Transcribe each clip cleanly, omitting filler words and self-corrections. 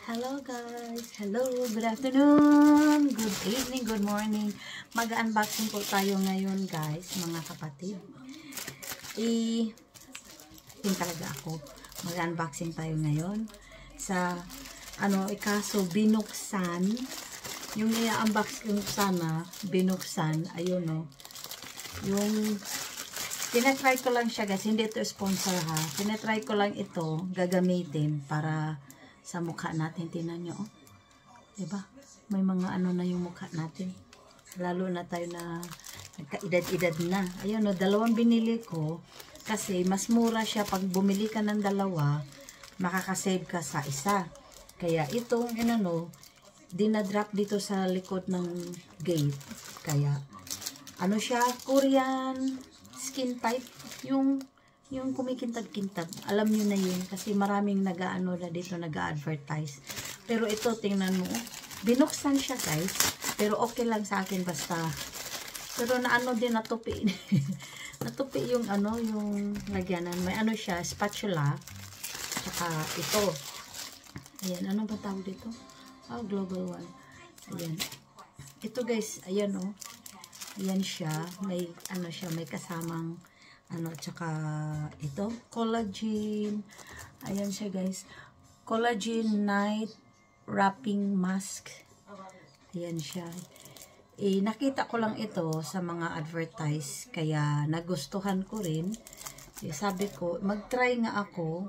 Hello guys! Hello! Good afternoon! Good evening! Good morning! Mag-unboxing po tayo ngayon guys, mga kapatid. Tin talaga ako. Mag-unboxing tayo ngayon sa kaso binuksan. Yung i-unbox yung sana, binuksan. Ayun o. Yung tinatry ko lang siya guys. Hindi ito sponsor ha. Tinatry ko lang ito gagamitin para sa mukha natin. Tingnan nyo, oh. Diba? May mga na yung mukha natin. Lalo na tayo na nagkaedad-edad na. Ayun, dalawang binili ko. Kasi mas mura siya pag bumili ka ng dalawa, makakasave ka sa isa. Kaya itong, dinadrop dito sa likod ng gate. Kaya, siya, Korean skin type. Yung kumikintab-kintab, alam nyo na yun kasi maraming na dito nag-advertise. Pero ito, tingnan mo, binuksan siya guys, pero okay lang sa akin basta. Pero din natupi. Natupi yung yung lagyanan. May siya, spatula. Tsaka ito. Ayan, ano ba tawag dito? Global one. Ayan. Ito guys, ayan Ayan siya, may siya, may kasamang tsaka ito, collagen. Ayan siya guys. Collagen night wrapping mask. Ayan siya. Nakita ko lang ito sa mga advertise, kaya nagustuhan ko rin. Sabi ko, mag-try nga ako.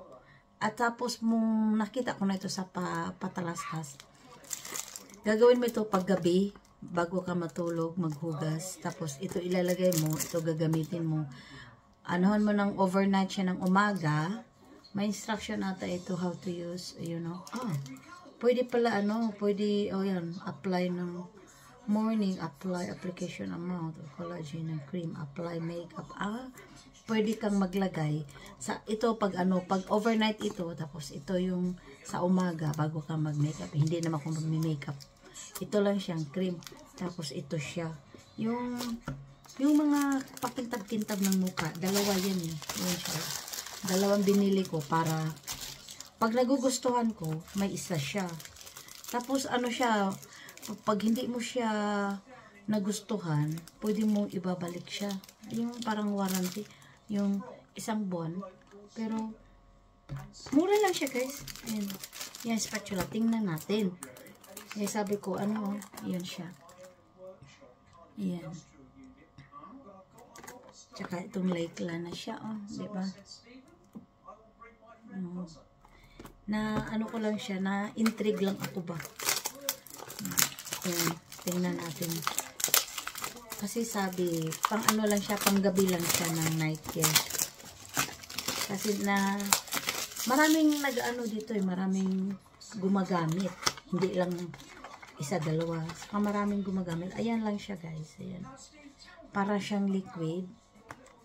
At tapos nakita ko na ito sa patalastas. Gagawin mo ito pag gabi, bago ka matulog, maghugas. Tapos ito ilalagay mo, ito gagamitin mo. Anuhan mo ng overnight siya ng umaga. May instruction ata ito how to use, pwede pala pwede, yan, apply ng morning, apply application amount of collagen and cream, apply makeup. Pwede kang maglagay sa ito pag pag overnight ito, tapos ito yung sa umaga bago ka mag-makeup. Hindi naman ako mag-makeup. Ito lang siyang cream. Tapos ito siya. Yung mga pakintab-kintab ng mukha, dalawa yan Yan siya. Dalawang binili ko para pag nagugustuhan ko, may isa siya. Tapos siya, pag hindi mo siya nagustuhan, pwede mo ibabalik siya. Yung parang warranty, yung isang buwan. Pero, mura lang siya guys. Ayan. Yan, spatula. Tingnan natin. Sabi ko, yan siya. Ayan. Tsaka itong laikla na siya, diba? Na ko lang siya, na intrigue lang ako ba. Ayan, tingnan natin. Kasi sabi, pang lang siya, pang gabi lang siya ng night care. Kasi maraming dito maraming gumagamit. Hindi lang isa, dalawa. Saka maraming gumagamit. Ayan lang siya guys, ayan. Para siyang liquid.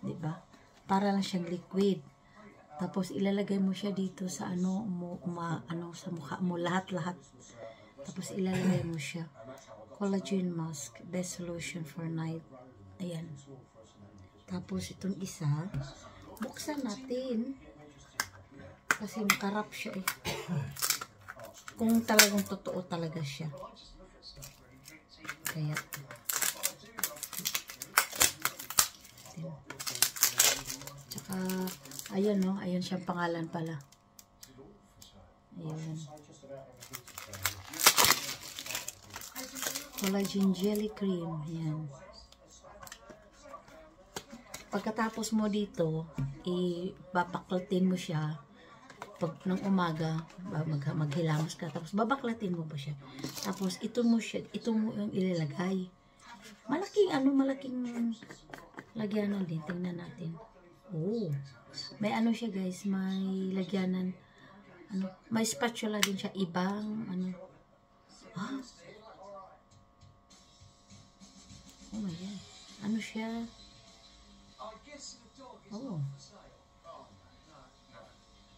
Diba? Para lang siyang liquid. Tapos ilalagay mo siya dito sa sa mukha mo, lahat-lahat. Tapos ilalagay mo siya. Collagen mask, best solution for night. Ayan. Tapos itong isa, buksan natin. Kasi makarap siya Kung talagang totoo talaga siya. Kaya tsaka ayan ayan siyang pangalan pala. Ayan. Collagen jelly cream. Ayan. Pagkatapos mo babaklatin mo siya pag ng umaga, maghilamos ka, tapos babaklatin mo ba siya. Tapos ito mo yung ilalagay. Malaking lagyanan din. Tingnan natin. May siya guys, may lagyanan. May spatula din siya, ibang oh my god. Siya?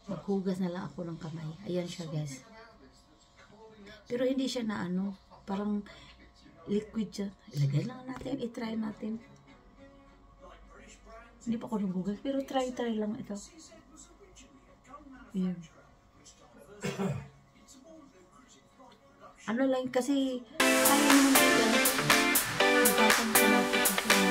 Maghugas na lang ako ng kamay. Ayan siya guys. Pero hindi siya na parang liquid siya. Ilagay lang natin, i-try natin. Hindi pa ako naghugas, pero try lang ito. Ayan. Ano lang kasi, kaya naman ito. Nagpapang sa natin kasi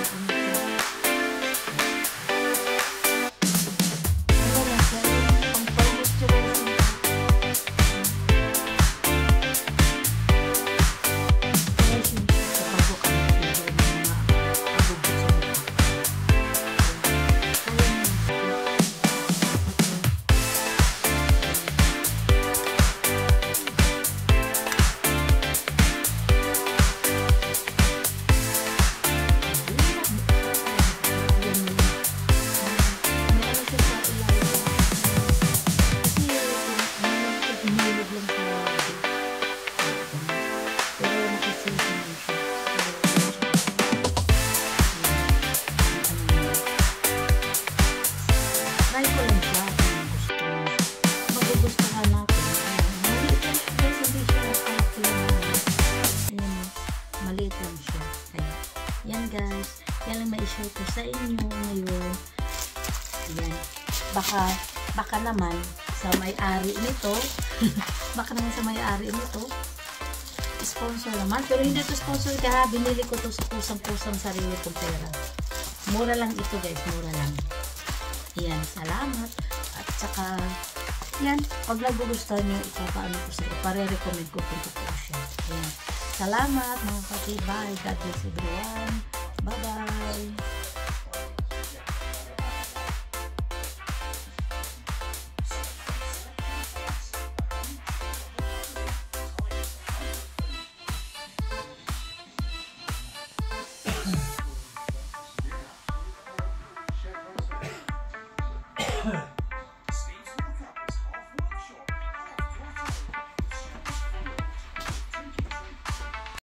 maliit lang siya. Kaya, yan guys. Yan lang ma-share ko sa inyo ngayon. Yan. Baka naman sa may-ari nito, baka naman sa may-ari nito, sponsor naman. Pero hindi to sponsor ka, binili ko to sa kusang-kusang sarili kong pera. Mura lang ito guys, mura lang. Yan, salamat. At saka, yan, pag nagugustuhan nyo, ipapaano ko sa pare-recommend ko kung totoo siya. Yan. Salamat mga kapitbahay. God bless everyone. Bye-bye.